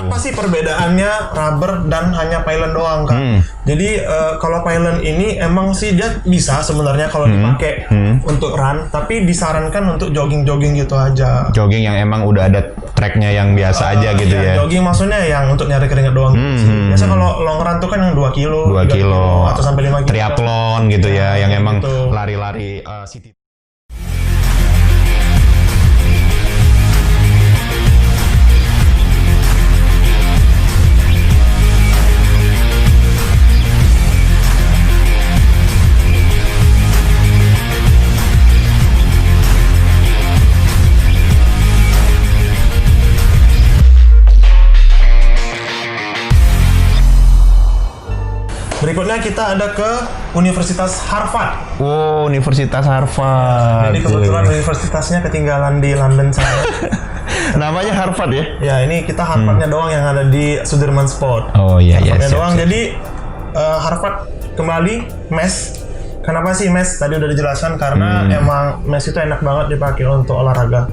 Apa sih perbedaannya rubber dan hanya pylon doang, Kak? Jadi kalau pylon ini emang sih dia bisa sebenarnya kalau dipakai untuk run, tapi disarankan untuk jogging-jogging gitu aja. Jogging yang emang udah ada tracknya yang biasa aja gitu ya. Jogging maksudnya yang untuk nyari keringat doang gitu sih. Biasa kalau long run tuh kan yang 2 kilo, 2 kilo atau sampai 5 kilo. Triathlon gitu ya, yang emang gitu. lari-lari city. Berikutnya kita ada ke Universitas Harvard. Oh, Universitas Harvard. Jadi kebetulan universitasnya ketinggalan di London sana. Namanya Harvard ya? Ya, ini kita Harvardnya doang yang ada di Sudirman Sport. Oh iya iya. Harvardnya doang. Jadi Harvard kembali MES. Kenapa sih MES? Tadi udah dijelaskan karena emang MES itu enak banget dipakai untuk olahraga.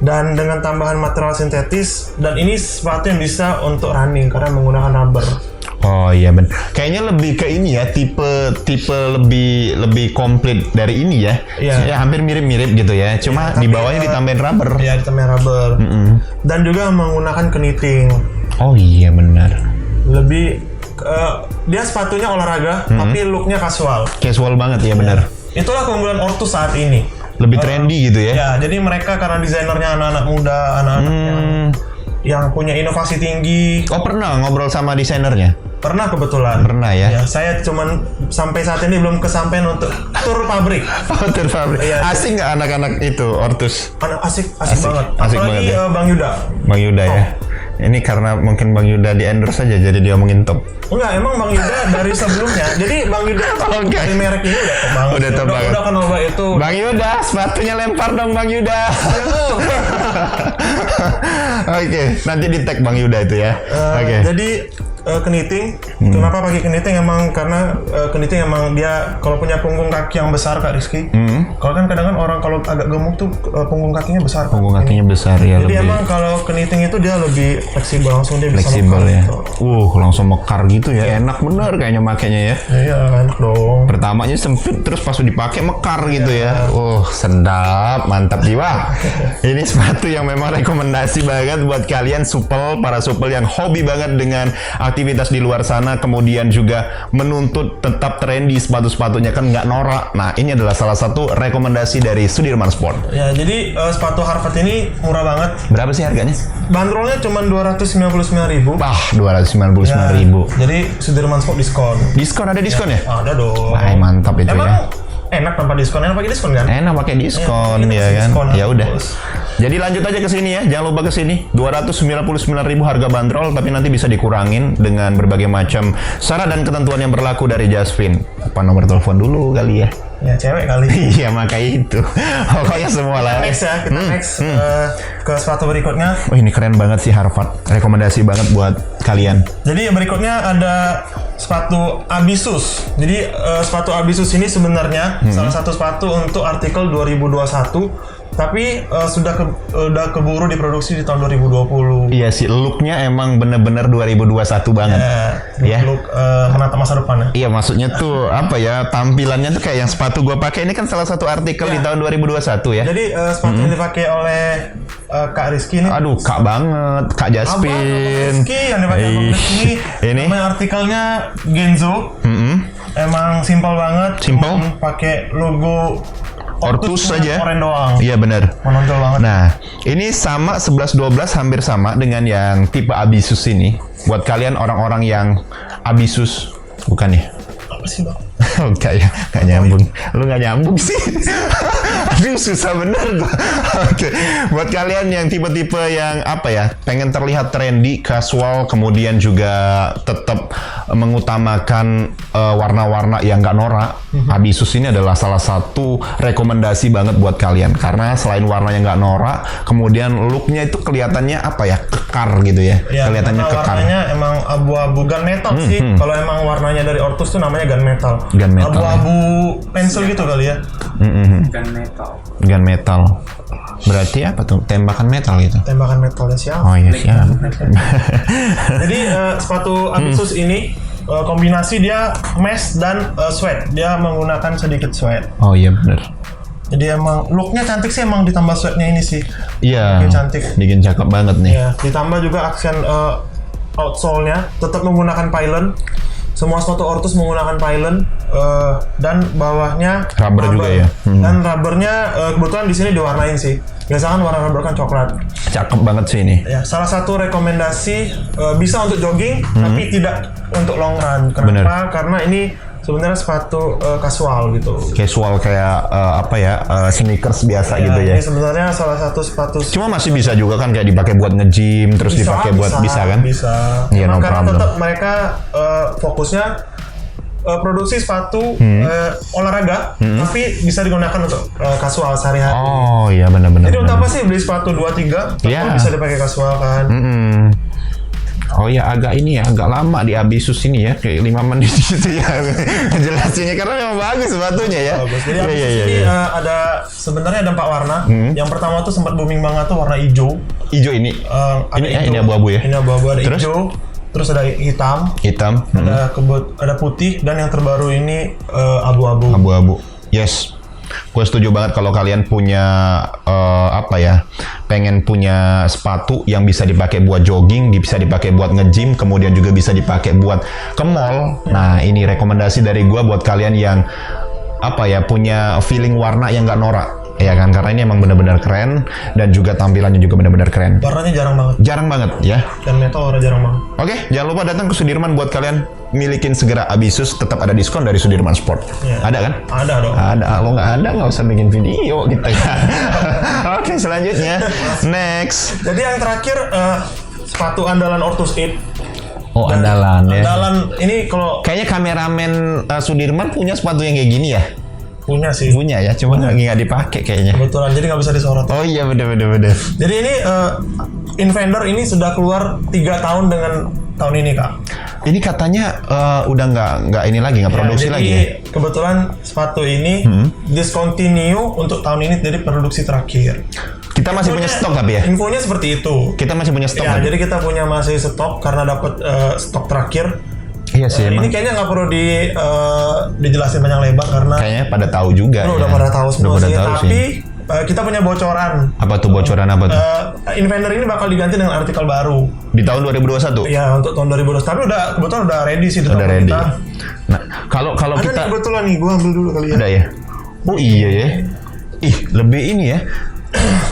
Dan dengan tambahan material sintetis, dan ini sepatu yang bisa untuk running karena menggunakan rubber. Oh iya benar. Kayaknya lebih ke ini ya, tipe lebih komplit dari ini ya. Iya. Ya hampir mirip-mirip gitu ya. Cuma di bawahnya ditambahin rubber. Iya, ditambahin rubber. Dan juga menggunakan keniting. Oh iya benar. Lebih dia sepatunya olahraga tapi looknya casual. Casual banget ya benar. Itulah keunggulan Ortus saat ini. Lebih trendy gitu ya. Ya, jadi mereka karena desainernya anak-anak muda, anak-anak yang punya inovasi tinggi. Oh pernah ngobrol sama desainernya? Pernah kebetulan. Pernah ya? Ya, saya cuman sampai saat ini belum kesampaian untuk tur pabrik. Oh tur pabrik. Iya. Asik nggak anak-anak itu Ortus? Asik banget. Asik Apalagi banget ya? Bang Yuda. Bang Yuda ya. Ini karena mungkin Bang Yuda di endorse saja jadi dia ngomongin top. Enggak, emang Bang Yuda dari sebelumnya. Jadi Bang Yuda dari merek ini udah top banget. Udah top banget. Udah kenal banget itu. Bang Yuda, sepatunya lempar dong Bang Yuda. Oke, nanti di tag Bang Yuda itu ya. Oke. Jadi keniting, kenapa pakai keniting emang karena keniting emang dia kalau punya punggung kaki yang besar Kak Rizky. Kalau kan kadang orang kalau agak gemuk tuh punggung kakinya besar. Punggung kakinya besar ya. Jadi lebih emang kalau keniting itu dia lebih fleksibel, langsung dia bisa fleksibel mekar ya. gitu. Langsung mekar gitu ya. Enak bener kayaknya makainya ya. Iya, enak dong. Pertamanya sempit terus pas dipakai mekar gitu ya. Sedap, mantap jiwa. Ini sepatu yang memang rekomendasi banget buat kalian para supel yang hobi banget dengan aktivitas di luar sana, kemudian juga menuntut tetap trendy sepatu-sepatunya kan nggak norak. Nah ini adalah salah satu rekomendasi dari Sudirman Sport. Ya, jadi sepatu Harvard ini murah banget. Berapa sih harganya? Bandrolnya cuma 299.000. Wah, 299.000. Jadi Sudirman Sport diskon. Diskon, ada diskon ya? Ada dong. Wah, mantap itu ya. Enak tanpa diskon, enak pakai diskon kan? Enak pakai diskon ya kan. Ya udah. Jadi lanjut aja ke sini ya, jangan lupa ke sini. 299.000 harga bandrol, tapi nanti bisa dikurangin dengan berbagai macam syarat dan ketentuan yang berlaku dari Jasvin. Apa nomor telepon dulu kali ya? Ya cewek kali. Iya makanya itu. Pokoknya semua lah. Next ya, kita next ke sepatu berikutnya. Oh ini keren banget sih Harvard. Rekomendasi banget buat kalian. Jadi berikutnya ada sepatu Abisus. Jadi sepatu Abisus ini sebenarnya salah satu sepatu untuk artikel 2021. Tapi sudah keburu diproduksi di tahun 2020. Iya sih, looknya emang bener-bener 2021 banget. Ya. Look menatap masa depan ya. Iya, maksudnya tuh apa ya, tampilannya tuh kayak yang sepatu gua pakai ini kan salah satu artikel di tahun 2021 ya. Jadi sepatu yang dipakai oleh Kak Rizky ini. Aduh, Kak banget, Kak Jaspin. Rizky yang dipakai Abang Rizky. Ini artikelnya Genzo. Emang simpel banget. Simpel. Pakai logo Ortus saja. Oren doang. Iya benar. Menonjol banget. Nah, ini sama 11-12 hampir sama dengan yang tipe Abisus ini. Buat kalian orang-orang yang Abisus, bukan ya? Apa sih Bang? Enggak ya, nggak nyambung. Lu nggak nyambung sih. Aduh susah bener gua. Oke. Buat kalian yang tipe-tipe yang apa ya, pengen terlihat trendy, casual, kemudian juga tetap mengutamakan warna-warna yang nggak norak, Abisus ini adalah salah satu rekomendasi banget buat kalian. Karena selain warnanya nggak norak, kemudian looknya itu kelihatannya apa ya, kekar gitu ya. Kelihatannya kekar. Warnanya emang abu-abu gunmetal sih. Kalau emang warnanya dari Ortus tuh namanya gunmetal. Gunmetal. Abu-abu pensil gitu kali ya. Gunmetal. Gunmetal. Berarti apa tuh? Tembakan metal gitu. Tembakan metalnya siapa? Oh iya siap. Jadi sepatu Abisus ini kombinasi dia mesh dan sweat. Dia menggunakan sedikit sweat. Oh iya benar. Jadi emang looknya cantik sih, emang ditambah sweatnya ini sih. Iya. Bikin cantik. Bikin cakep banget nih. Ya, ditambah juga aksen outsole-nya tetap menggunakan pylon. Semua sepatu Ortus menggunakan pylon dan bawahnya Rubber juga ya. Dan rubbernya kebetulan di sini diwarnain sih. Biasanya kan warna rubber kan coklat. Cakep banget sih ini. Ya, salah satu rekomendasi bisa untuk jogging tapi tidak untuk long run. Kenapa? Bener. Karena ini sebenarnya sepatu casual gitu. Casual kayak sneakers biasa gitu ya. Ini sebenarnya salah satu sepatu. Cuma masih bisa juga kan kayak dipakai buat nge-gym terus dipakai buat bisa kan? Bisa. Iya, no Karena problem. tetap mereka fokusnya produksi sepatu olahraga, tapi bisa digunakan untuk casual sehari-hari. Oh iya benar-benar. Jadi untuk apa sih beli sepatu 2-3? Iya. Bisa dipakai casual kan? Oh ya agak lama di Abisus ini ya, kayak 5 menit gitu ya jelasinnya karena memang bagus sepatunya ya. Bagus. Jadi Iya, Abisus iya, ini iya. sebenarnya ada 4 warna. Yang pertama tuh sempat booming banget tuh warna hijau. Hijau ini. Ada Ini abu-abu ya? Ini abu-abu, ada Terus? hijau. Terus ada hitam. Hitam. Ada putih, dan yang terbaru ini abu-abu. Abu-abu. Yes. Gue setuju banget kalau kalian punya pengen punya sepatu yang bisa dipakai buat jogging, bisa dipakai buat nge-gym, kemudian juga bisa dipakai buat ke mall. Nah, ini rekomendasi dari gue buat kalian yang punya feeling warna yang nggak norak. Ya kan, karena ini emang benar-benar keren dan juga tampilannya juga benar-benar keren. Warnanya jarang banget. Jarang banget ya. Dan metal warna jarang banget. Oke, jangan lupa datang ke Sudirman buat kalian milikin segera Abisus, tetap ada diskon dari Sudirman Sport. Iya. Ada kan? Ada dong. Ada, kalau nggak ada nggak usah bikin video gitu ya. Oke, selanjutnya next. Jadi yang terakhir sepatu andalan Ortus 8. Oh, andalan ya. Andalan ini kalau Kayaknya kameramen Sudirman punya sepatu yang kayak gini ya. punya sih. Punya ya, cuma nggak dipakai kayaknya. Kebetulan jadi nggak bisa disorot. Oh iya bener. Jadi ini Infender ini sudah keluar 3 tahun dengan tahun ini Kak. Ini katanya udah nggak ini lagi, nggak produksi jadi lagi ya? kebetulan sepatu ini discontinue untuk tahun ini, jadi produksi terakhir. Kita masih punya stok tapi ya? Infonya seperti itu. Kita masih punya stok Ya, tapi? jadi kita punya masih stok karena dapat stok terakhir. Iya sih Ini emang. kayaknya nggak perlu dijelasin panjang lebar karena Kayaknya pada tahu juga lu ya. udah pada tahu semua Udah pada sih. tahu Tapi sih. kita punya bocoran. Apa tuh bocoran apa tuh? Infender ini bakal diganti dengan artikel baru. Di tahun 2021? Ya, untuk tahun 2020. Tapi kebetulan udah ready sih di Udah toko ready. kita. Nah, kalau Ada kita nih kebetulan nih, gua ambil dulu kali ya. ada ya. Oh iya ya. Ih, lebih ini ya.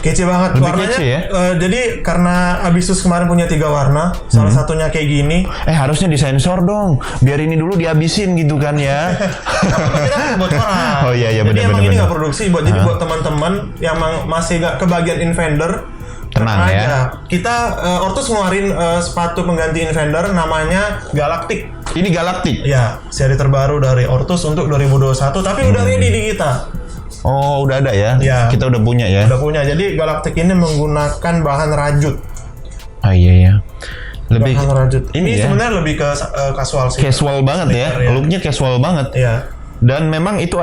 Kece banget Lebih warnanya. kece ya? Jadi karena Abisus kemarin punya 3 warna, salah satunya kayak gini. Harusnya disensor dong. Biar ini dulu dihabisin gitu kan ya. Kita bocoran. Oh iya Jadi emang ini bener. nggak produksi. Jadi buat teman-teman yang masih nggak kebagian Infender, Tenang ya. aja. Kita Ortus ngeluarin sepatu pengganti Infender namanya Galactic. Ini Galactic. Ya, seri terbaru dari Ortus untuk 2021. Tapi udah ready di kita. Oh, udah ada ya. Ya. Kita udah punya ya. Udah punya. Jadi Galactic ini menggunakan bahan rajut. Ah iya ya. Lebih Bahan rajut. ini Ini ya. sebenarnya lebih ke casual sih. Casual banget ya. Sneaker, ya. Looknya casual banget. Iya. Dan memang itu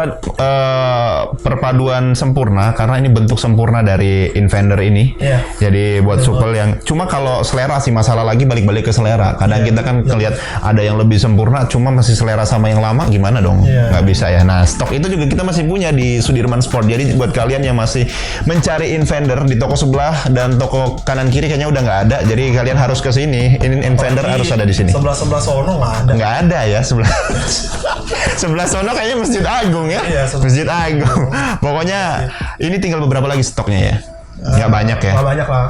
perpaduan sempurna karena ini bentuk sempurna dari Infender ini. Iya. Jadi buat supel yang cuma kalau selera sih masalah lagi balik-balik ke selera. Kadang kita kan ngeliat ada yang lebih sempurna cuma masih selera sama yang lama gimana dong? Iya. Nggak bisa ya. Nah, stok itu juga kita masih punya di Sudirman Sport. Jadi buat kalian yang masih mencari Infender di toko sebelah dan toko kanan kiri kayaknya udah nggak ada. Jadi kalian harus ke sini. Ini Infender harus ada di sini. Sebelah sono nggak ada. Nggak ada ya sebelah sebelah sono kayaknya Masjid Agung ya. Iya, Masjid Agung. Pokoknya ini tinggal beberapa lagi stoknya ya. Nggak banyak ya. Nggak banyak lah.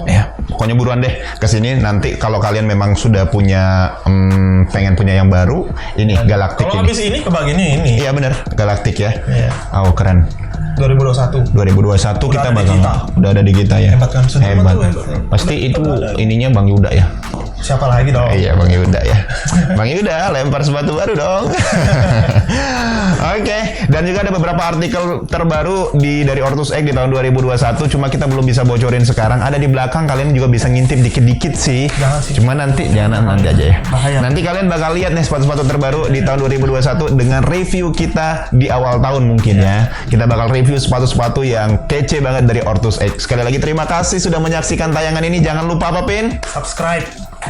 Ya, pokoknya buruan deh ke sini nanti kalau kalian memang sudah punya pengen punya yang baru, ini Galactic Kalau ini. habis ini kebagi ini. Iya bener, Galactic ya. Iya. Oh keren. 2021. 2021 kita ada di bakal kita. udah ada di kita ya. Hebat kan? Sudirman Hebat. tuh hebat. Pasti itu ininya Bang Yuda ya. Siapa lagi dong? Iya, Bang Yuda ya. Bang Yuda lempar sepatu baru dong. Oke, dan juga ada beberapa artikel terbaru dari Ortus Egg di tahun 2021. Cuma kita belum bisa bocorin sekarang. Ada di belakang, kalian juga bisa ngintip dikit-dikit sih. Jangan sih. Cuma nanti aja ya. Bahaya. Nanti kalian bakal lihat nih sepatu-sepatu terbaru di tahun 2021 dengan review kita di awal tahun mungkin ya. Kita bakal review sepatu-sepatu yang kece banget dari Ortus Egg. Sekali lagi terima kasih sudah menyaksikan tayangan ini. Jangan lupa apa, Pin? Subscribe,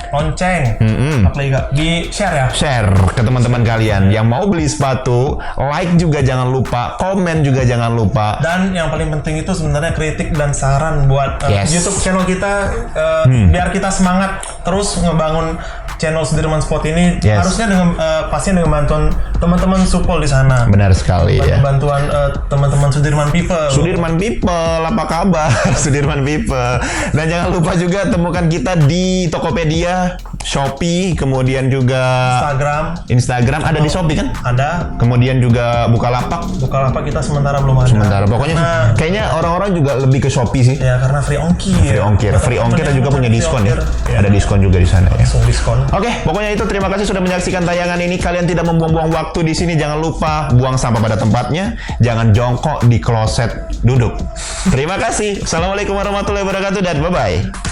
lonceng, apa lagi Kak? Di share ya. Share ke teman-teman kalian yang mau beli sepatu, like juga jangan lupa, komen juga jangan lupa. Dan yang paling penting itu sebenarnya kritik dan saran buat Yes. YouTube channel kita biar kita semangat terus ngebangun channel Sudirman Sport ini. Yes. Harusnya dengan pastinya dengan bantuan teman-teman Supol di sana. Benar sekali ya. Bantuan teman-teman Sudirman People. Sudirman People, apa kabar? Sudirman People. Dan jangan lupa juga temukan kita di Tokopedia, Shopee, kemudian juga Instagram. Ada di Shopee kan? Ada. Kemudian juga Bukalapak. Bukalapak kita sementara belum ada. Sementara pokoknya kayaknya orang-orang juga lebih ke Shopee sih. Ya karena free ongkir. Free ongkir dan juga punya diskon ya. Ya. Ada diskon juga di sana ya. Langsung diskon. Oke, pokoknya itu terima kasih sudah menyaksikan tayangan ini. Kalian tidak membuang-buang waktu di sini. Jangan lupa buang sampah pada tempatnya. Jangan jongkok di kloset duduk. Terima kasih. Assalamualaikum warahmatullahi wabarakatuh dan bye-bye.